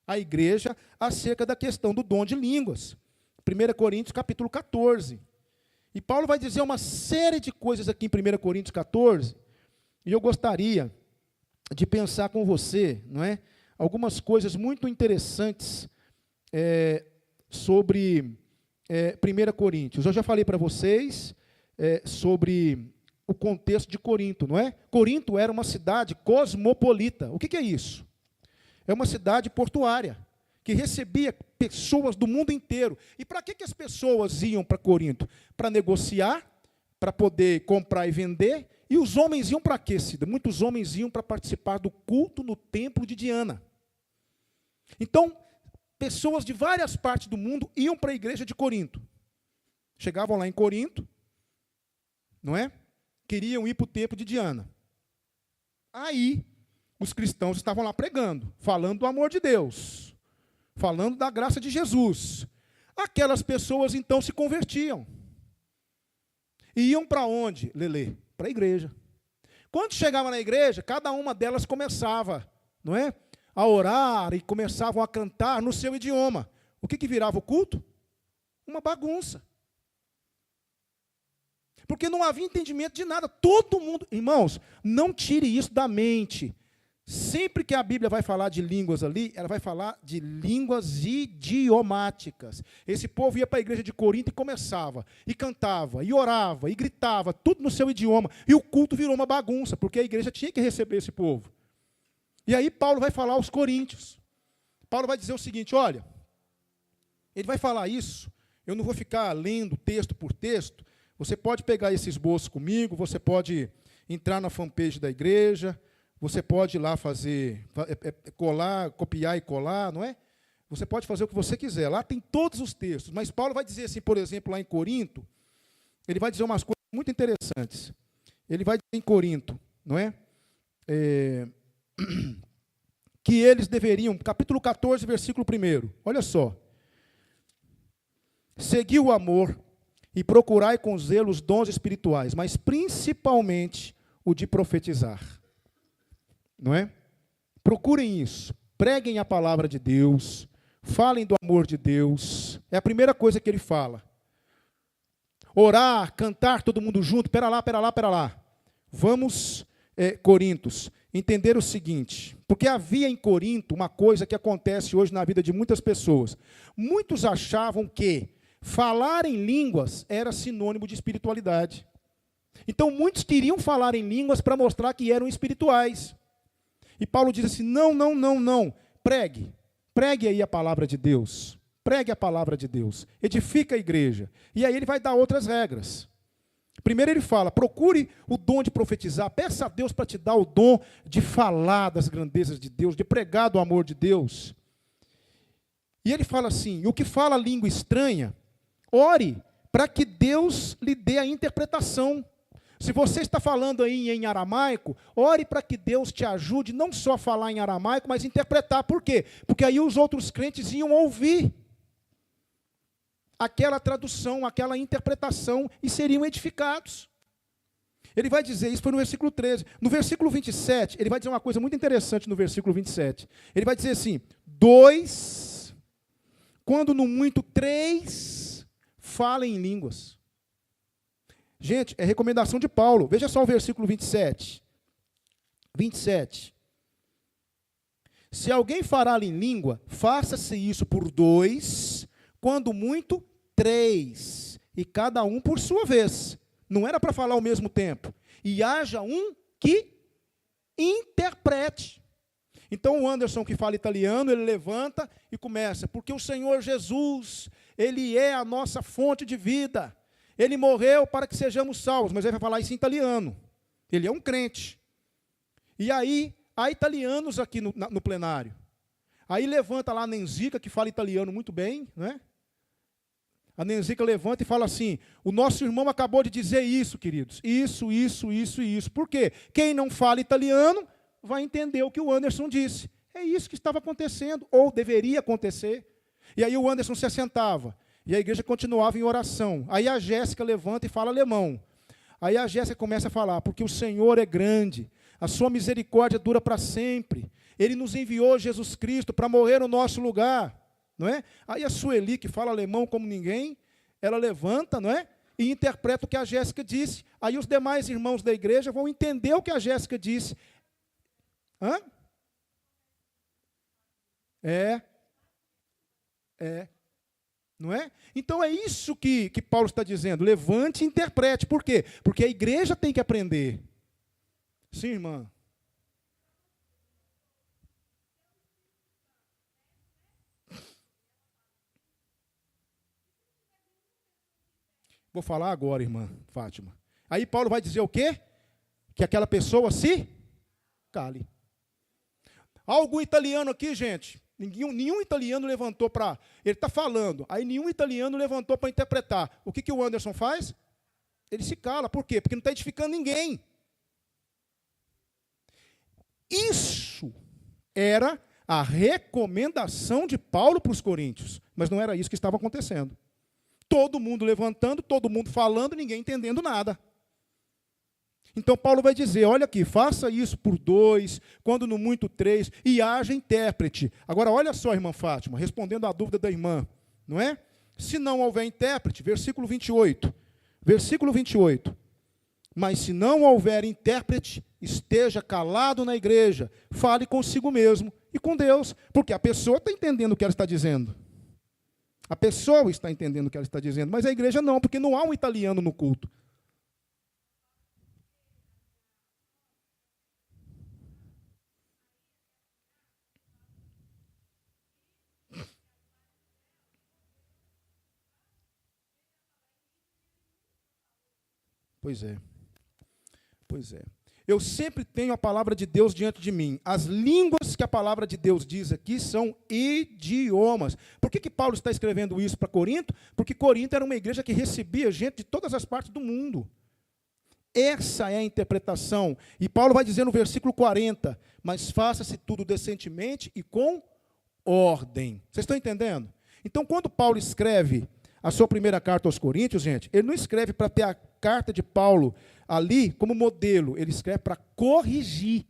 a igreja acerca da questão do dom de línguas. 1 Coríntios, capítulo 14. E Paulo vai dizer uma série de coisas aqui em 1 Coríntios 14, e eu gostaria de pensar com você, não é? Algumas coisas muito interessantes sobre 1 Coríntios. Eu já falei para vocês sobre o contexto de Corinto, não é? Corinto era uma cidade cosmopolita. O que é isso? É uma cidade portuária, que recebia pessoas do mundo inteiro. E para que as pessoas iam para Corinto? Para negociar, para poder comprar e vender. E os homens iam para quê, Cida? Muitos homens iam para participar do culto no templo de Diana. Então, pessoas de várias partes do mundo iam para a igreja de Corinto. Chegavam lá em Corinto, não é? Queriam ir para o templo de Diana. Aí, os cristãos estavam lá pregando, falando do amor de Deus, falando da graça de Jesus. Aquelas pessoas, então, se convertiam. E iam para onde, Lelê? Para a igreja. Quando chegava na igreja, cada uma delas começava, não é? A orar e começavam a cantar no seu idioma. O que virava o culto? Uma bagunça. Porque não havia entendimento de nada. Todo mundo... Irmãos, não tire isso da mente. Sempre que a Bíblia vai falar de línguas ali, ela vai falar de línguas idiomáticas. Esse povo ia para a igreja de Corinto e começava, e cantava, e orava, e gritava, tudo no seu idioma. E o culto virou uma bagunça, porque a igreja tinha que receber esse povo. E aí Paulo vai falar aos coríntios. Paulo vai dizer o seguinte, olha, ele vai falar isso, eu não vou ficar lendo texto por texto, você pode pegar esse esboço comigo, você pode entrar na fanpage da igreja, você pode ir lá fazer, colar, copiar e colar, não é? Você pode fazer o que você quiser. Lá tem todos os textos. Mas Paulo vai dizer assim, por exemplo, lá em Corinto, ele vai dizer umas coisas muito interessantes. Ele vai dizer em Corinto, não é? Que eles deveriam, capítulo 14, versículo 1, olha só. Segui o amor e procurai com zelo os dons espirituais, mas principalmente o de profetizar. Não é? Procurem isso, preguem a palavra de Deus, falem do amor de Deus, é a primeira coisa que ele fala. Orar, cantar todo mundo junto, pera lá. Vamos, Corintos, entender o seguinte, porque havia em Corinto uma coisa que acontece hoje na vida de muitas pessoas. Muitos achavam que falar em línguas era sinônimo de espiritualidade. Então muitos queriam falar em línguas para mostrar que eram espirituais. E Paulo diz assim, não, pregue aí a palavra de Deus, pregue a palavra de Deus, edifica a igreja. E aí ele vai dar outras regras. Primeiro ele fala, procure o dom de profetizar, peça a Deus para te dar o dom de falar das grandezas de Deus, de pregar do amor de Deus. E ele fala assim, o que fala língua estranha, ore para que Deus lhe dê a interpretação. Se você está falando aí em aramaico, ore para que Deus te ajude não só a falar em aramaico, mas interpretar. Por quê? Porque aí os outros crentes iam ouvir aquela tradução, aquela interpretação e seriam edificados. Ele vai dizer, isso foi no versículo 13. No versículo 27, ele vai dizer uma coisa muito interessante no versículo 27. Ele vai dizer assim, 2, quando no muito 3, falem em línguas. Gente, é recomendação de Paulo. Veja só o versículo 27. 27. Se alguém falar em língua, faça-se isso por 2, quando muito, 3. E cada um por sua vez. Não era para falar ao mesmo tempo. E haja um que interprete. Então o Anderson, que fala italiano, ele levanta e começa. Porque o Senhor Jesus, Ele é a nossa fonte de vida. Ele morreu para que sejamos salvos, mas ele vai falar isso em italiano. Ele é um crente. E aí, há italianos aqui no plenário. Aí levanta lá a Nenzica, que fala italiano muito bem, né? A Nenzica levanta e fala assim, o nosso irmão acabou de dizer isso, queridos. Isso. Por quê? Quem não fala italiano vai entender o que o Anderson disse. É isso que estava acontecendo, ou deveria acontecer. E aí o Anderson se assentava. E a igreja continuava em oração. Aí a Jéssica levanta e fala alemão. Aí a Jéssica começa a falar, porque o Senhor é grande, a sua misericórdia dura para sempre. Ele nos enviou Jesus Cristo para morrer no nosso lugar. Não é? Aí a Sueli, que fala alemão como ninguém, ela levanta, não é? E interpreta o que a Jéssica disse. Aí os demais irmãos da igreja vão entender o que a Jéssica disse. Hã? Não é? Então é isso que Paulo está dizendo. Levante e interprete. Por quê? Porque a igreja tem que aprender. Sim, irmã. Vou falar agora, irmã Fátima. Aí Paulo vai dizer o quê? Que aquela pessoa se cale. Há algum italiano aqui, gente? Nenhum italiano levantou para... Ele está falando, aí nenhum italiano levantou para interpretar. O que o Anderson faz? Ele se cala. Por quê? Porque não está edificando ninguém. Isso era a recomendação de Paulo para os coríntios. Mas não era isso que estava acontecendo. Todo mundo levantando, todo mundo falando, ninguém entendendo nada. Então Paulo vai dizer, olha aqui, faça isso por 2, quando no muito 3, e haja intérprete. Agora, olha só, irmã Fátima, respondendo à dúvida da irmã, não é? Se não houver intérprete, versículo 28. Versículo 28. Mas se não houver intérprete, esteja calado na igreja, fale consigo mesmo e com Deus, porque a pessoa está entendendo o que ela está dizendo. A pessoa está entendendo o que ela está dizendo, mas a igreja não, porque não há um italiano no culto. Pois é. Pois é. Eu sempre tenho a palavra de Deus diante de mim. As línguas que a palavra de Deus diz aqui são idiomas. Por que Paulo está escrevendo isso para Corinto? Porque Corinto era uma igreja que recebia gente de todas as partes do mundo. Essa é a interpretação. E Paulo vai dizer no versículo 40, mas faça-se tudo decentemente e com ordem. Vocês estão entendendo? Então, quando Paulo escreve a sua primeira carta aos Coríntios, gente, ele não escreve para ter a carta de Paulo ali como modelo, ele escreve para corrigir.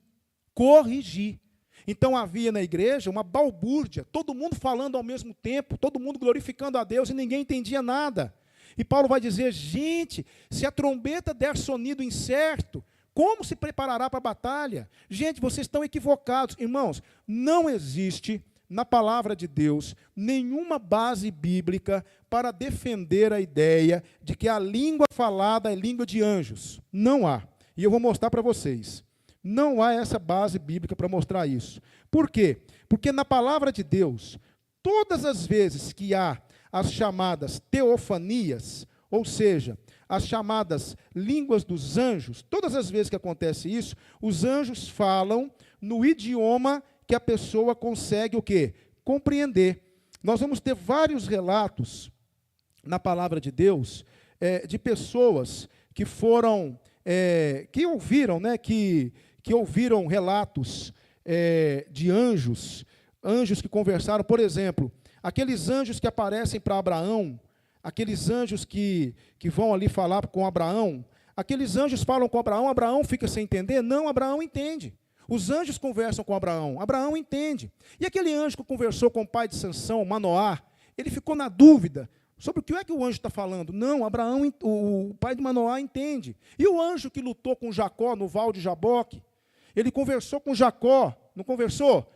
Corrigir. Então havia na igreja uma balbúrdia, todo mundo falando ao mesmo tempo, todo mundo glorificando a Deus e ninguém entendia nada. E Paulo vai dizer, gente, se a trombeta der sonido incerto, como se preparará para a batalha? Gente, vocês estão equivocados. Irmãos, não existe na palavra de Deus nenhuma base bíblica para defender a ideia de que a língua falada é língua de anjos. Não há. E eu vou mostrar para vocês. Não há essa base bíblica para mostrar isso. Por quê? Porque na palavra de Deus, todas as vezes que há as chamadas teofanias, ou seja, as chamadas línguas dos anjos, todas as vezes que acontece isso, os anjos falam no idioma que a pessoa consegue o quê? Compreender. Nós vamos ter vários relatos na palavra de Deus de pessoas que foram, que ouviram, né, que ouviram relatos de anjos que conversaram, por exemplo, aqueles anjos que aparecem para Abraão, aqueles anjos que vão ali falar com Abraão, aqueles anjos falam com Abraão, Abraão fica sem entender? Não, Abraão entende. Os anjos conversam com Abraão, Abraão entende. E aquele anjo que conversou com o pai de Sansão, Manoá, ele ficou na dúvida sobre o que é que o anjo está falando. Não, Abraão, o pai de Manoá entende. E o anjo que lutou com Jacó no val de Jaboque, ele conversou com Jacó, não conversou?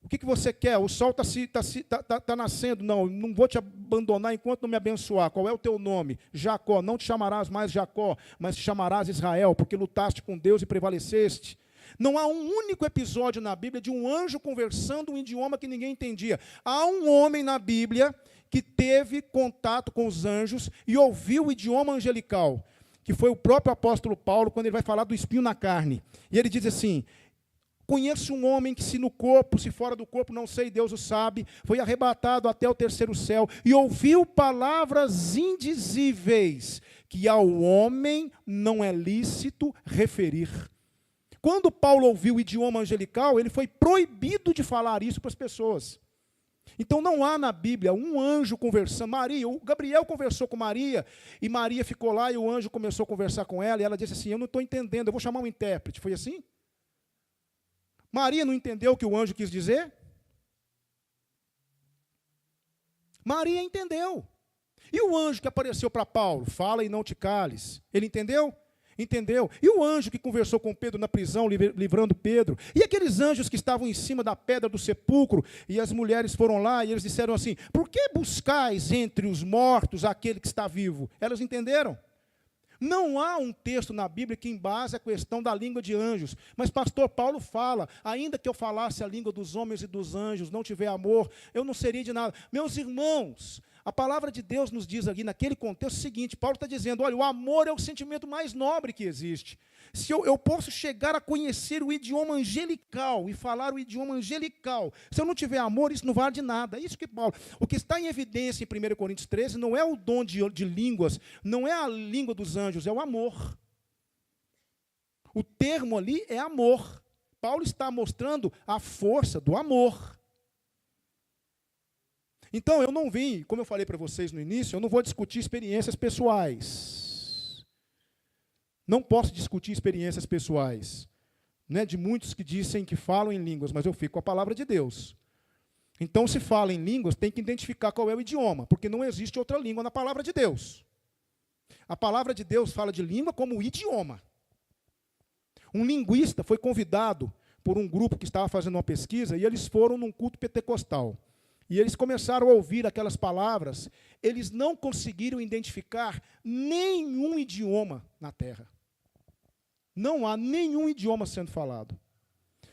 O que você quer? O sol tá nascendo. Não vou te abandonar enquanto não me abençoar. Qual é o teu nome? Jacó. Não te chamarás mais Jacó, mas te chamarás Israel, porque lutaste com Deus e prevaleceste. Não há um único episódio na Bíblia de um anjo conversando um idioma que ninguém entendia. Há um homem na Bíblia que teve contato com os anjos e ouviu o idioma angelical, que foi o próprio apóstolo Paulo, quando ele vai falar do espinho na carne. E ele diz assim: conheço um homem que se no corpo, se fora do corpo, não sei, Deus o sabe, foi arrebatado até o terceiro céu e ouviu palavras indizíveis que ao homem não é lícito referir. Quando Paulo ouviu o idioma angelical, ele foi proibido de falar isso para as pessoas. Então não há na Bíblia um anjo conversando. Maria, o Gabriel conversou com Maria, e Maria ficou lá e o anjo começou a conversar com ela, e ela disse assim: eu não estou entendendo, eu vou chamar um intérprete. Foi assim? Maria não entendeu o que o anjo quis dizer? Maria entendeu. E o anjo que apareceu para Paulo, fala e não te cales, ele entendeu? Entendeu? E o anjo que conversou com Pedro na prisão, livrando Pedro? E aqueles anjos que estavam em cima da pedra do sepulcro, e as mulheres foram lá e eles disseram assim: por que buscais entre os mortos aquele que está vivo? Elas entenderam? Não há um texto na Bíblia que embase a questão da língua de anjos. Mas pastor Paulo fala: ainda que eu falasse a língua dos homens e dos anjos, não tiver amor, eu não seria de nada. Meus irmãos, A palavra de Deus nos diz aqui, naquele contexto, o seguinte: Paulo está dizendo, olha, o amor é o sentimento mais nobre que existe. Se eu posso chegar a conhecer o idioma angelical e falar o idioma angelical, se eu não tiver amor, isso não vale de nada. É isso que Paulo... O que está em evidência em 1 Coríntios 13 não é o dom de línguas, não é a língua dos anjos, é o amor. O termo ali é amor. Paulo está mostrando a força do amor. Então, eu não vim, como eu falei para vocês no início, eu não vou discutir experiências pessoais. Não posso discutir experiências pessoais, né, de muitos que dizem que falam em línguas, mas eu fico com a palavra de Deus. Então, se fala em línguas, tem que identificar qual é o idioma, porque não existe outra língua na palavra de Deus. A palavra de Deus fala de língua como idioma. Um linguista foi convidado por um grupo que estava fazendo uma pesquisa, e eles foram num culto pentecostal. E eles começaram a ouvir aquelas palavras, eles não conseguiram identificar nenhum idioma na terra. Não há nenhum idioma sendo falado.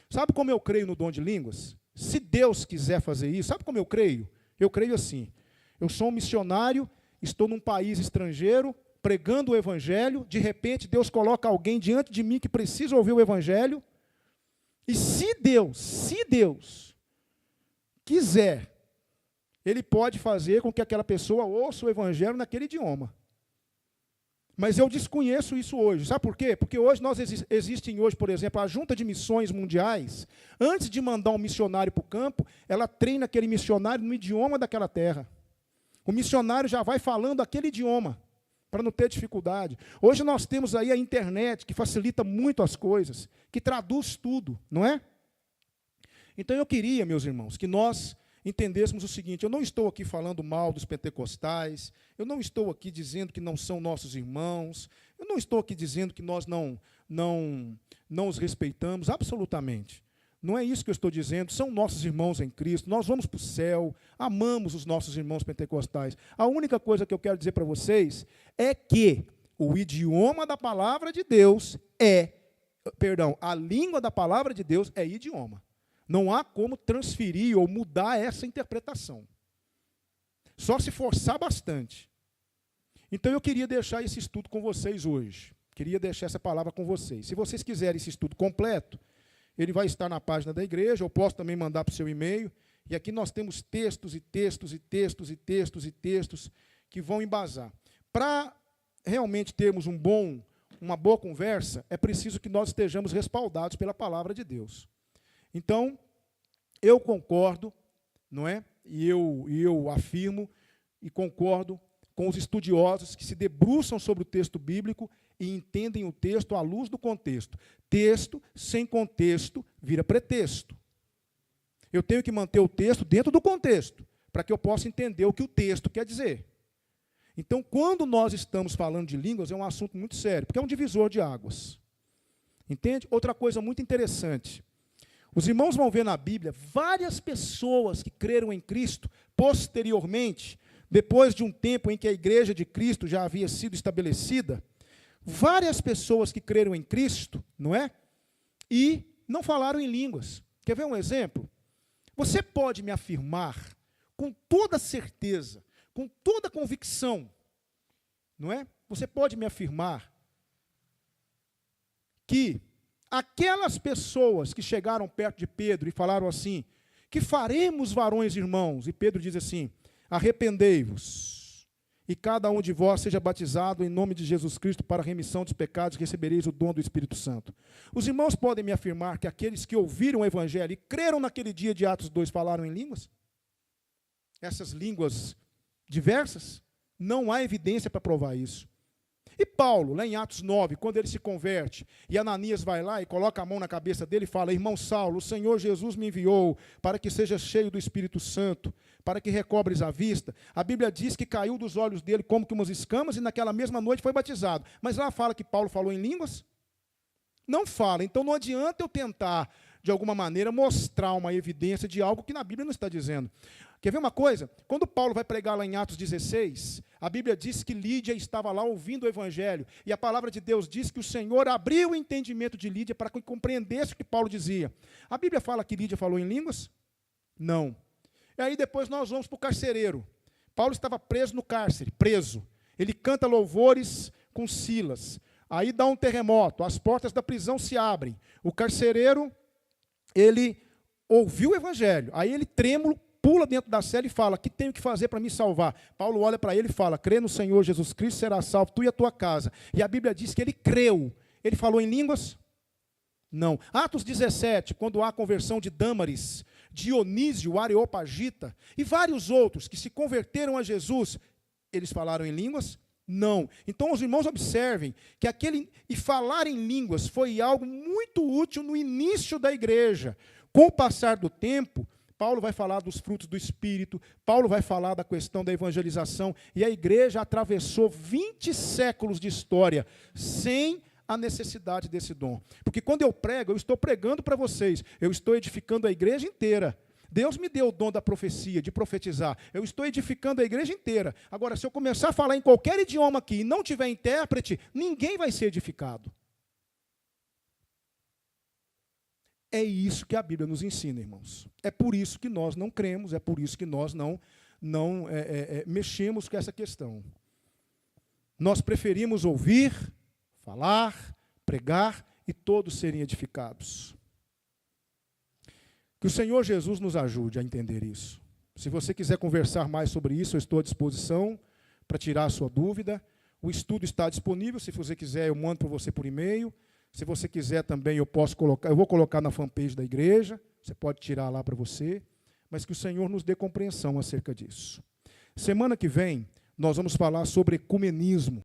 Sabe como eu creio no dom de línguas? Se Deus quiser fazer isso, sabe como eu creio? Eu creio assim: eu sou um missionário, estou num país estrangeiro, pregando o evangelho, de repente Deus coloca alguém diante de mim que precisa ouvir o evangelho, e se Deus quiser, Ele pode fazer com que aquela pessoa ouça o evangelho naquele idioma. Mas eu desconheço isso hoje. Sabe por quê? Porque hoje existem hoje, por exemplo, a Junta de Missões Mundiais. Antes de mandar um missionário para o campo, ela treina aquele missionário no idioma daquela terra. O missionário já vai falando aquele idioma, para não ter dificuldade. Hoje nós temos aí a internet, que facilita muito as coisas, que traduz tudo, não é? Então eu queria, meus irmãos, que nós entendêssemos o seguinte: eu não estou aqui falando mal dos pentecostais, eu não estou aqui dizendo que não são nossos irmãos, eu não estou aqui dizendo que nós não os respeitamos, absolutamente. Não é isso que eu estou dizendo, são nossos irmãos em Cristo, nós vamos para o céu, amamos os nossos irmãos pentecostais. A única coisa que eu quero dizer para vocês é que o idioma da palavra de Deus a língua da palavra de Deus é idioma. Não há como transferir ou mudar essa interpretação. Só se forçar bastante. Então eu queria deixar esse estudo com vocês hoje. Queria deixar essa palavra com vocês. Se vocês quiserem esse estudo completo, ele vai estar na página da igreja, eu posso também mandar para o seu e-mail. E aqui nós temos textos e textos e textos e textos e textos que vão embasar. Para realmente termos uma boa conversa, é preciso que nós estejamos respaldados pela palavra de Deus. Então, eu concordo, não é? E eu afirmo e concordo com os estudiosos que se debruçam sobre o texto bíblico e entendem o texto à luz do contexto. Texto sem contexto vira pretexto. Eu tenho que manter o texto dentro do contexto, para que eu possa entender o que o texto quer dizer. Então, quando nós estamos falando de línguas, é um assunto muito sério, porque é um divisor de águas. Entende? Outra coisa muito interessante. Os irmãos vão ver na Bíblia várias pessoas que creram em Cristo posteriormente, depois de um tempo em que a igreja de Cristo já havia sido estabelecida, várias pessoas que creram em Cristo, não é? E não falaram em línguas. Quer ver um exemplo? Você pode me afirmar com toda certeza, com toda convicção, não é? Você pode me afirmar que aquelas pessoas que chegaram perto de Pedro e falaram assim: que faremos, varões irmãos? E Pedro diz assim: arrependei-vos, e cada um de vós seja batizado em nome de Jesus Cristo para a remissão dos pecados, e recebereis o dom do Espírito Santo. Os irmãos podem me afirmar que aqueles que ouviram o Evangelho e creram naquele dia de Atos 2 falaram em línguas? Essas línguas diversas? Não há evidência para provar isso. E Paulo, lá em Atos 9, quando ele se converte, e Ananias vai lá e coloca a mão na cabeça dele e fala: irmão Saulo, o Senhor Jesus me enviou para que seja cheio do Espírito Santo, para que recobres a vista. A Bíblia diz que caiu dos olhos dele como que umas escamas e naquela mesma noite foi batizado. Mas lá fala que Paulo falou em línguas? Não fala. Então não adianta eu tentar, de alguma maneira, mostrar uma evidência de algo que na Bíblia não está dizendo. Quer ver uma coisa? Quando Paulo vai pregar lá em Atos 16, a Bíblia diz que Lídia estava lá ouvindo o Evangelho, e a palavra de Deus diz que o Senhor abriu o entendimento de Lídia para que compreendesse o que Paulo dizia. A Bíblia fala que Lídia falou em línguas? Não. E aí depois nós vamos para o carcereiro. Paulo estava preso no cárcere, preso. Ele canta louvores com Silas. Aí dá um terremoto, as portas da prisão se abrem. O carcereiro, ele ouviu o evangelho. Aí ele, trêmulo, pula dentro da cela e fala: o que tenho que fazer para me salvar? Paulo olha para ele e fala: crê no Senhor Jesus Cristo, será salvo, tu e a tua casa. E a Bíblia diz que ele creu. Ele falou em línguas? Não. Atos 17, quando há a conversão de Dâmaris, Dionísio, Areopagita e vários outros que se converteram a Jesus, eles falaram em línguas? Não. Então os irmãos observem que e falar em línguas foi algo muito útil no início da igreja. Com o passar do tempo, Paulo vai falar dos frutos do Espírito, Paulo vai falar da questão da evangelização, e a igreja atravessou 20 séculos de história sem a necessidade desse dom. Porque quando eu prego, eu estou pregando para vocês, eu estou edificando a igreja inteira. Deus me deu o dom da profecia, de profetizar. Eu estou edificando a igreja inteira. Agora, se eu começar a falar em qualquer idioma aqui e não tiver intérprete, ninguém vai ser edificado. É isso que a Bíblia nos ensina, irmãos. É por isso que nós não cremos, é por isso que nós não mexemos com essa questão. Nós preferimos ouvir, falar, pregar e todos serem edificados. Que o Senhor Jesus nos ajude a entender isso. Se você quiser conversar mais sobre isso, eu estou à disposição para tirar a sua dúvida. O estudo está disponível, se você quiser eu mando para você por e-mail. Se você quiser também eu vou colocar na fanpage da igreja, você pode tirar lá para você, mas que o Senhor nos dê compreensão acerca disso. Semana que vem nós vamos falar sobre ecumenismo.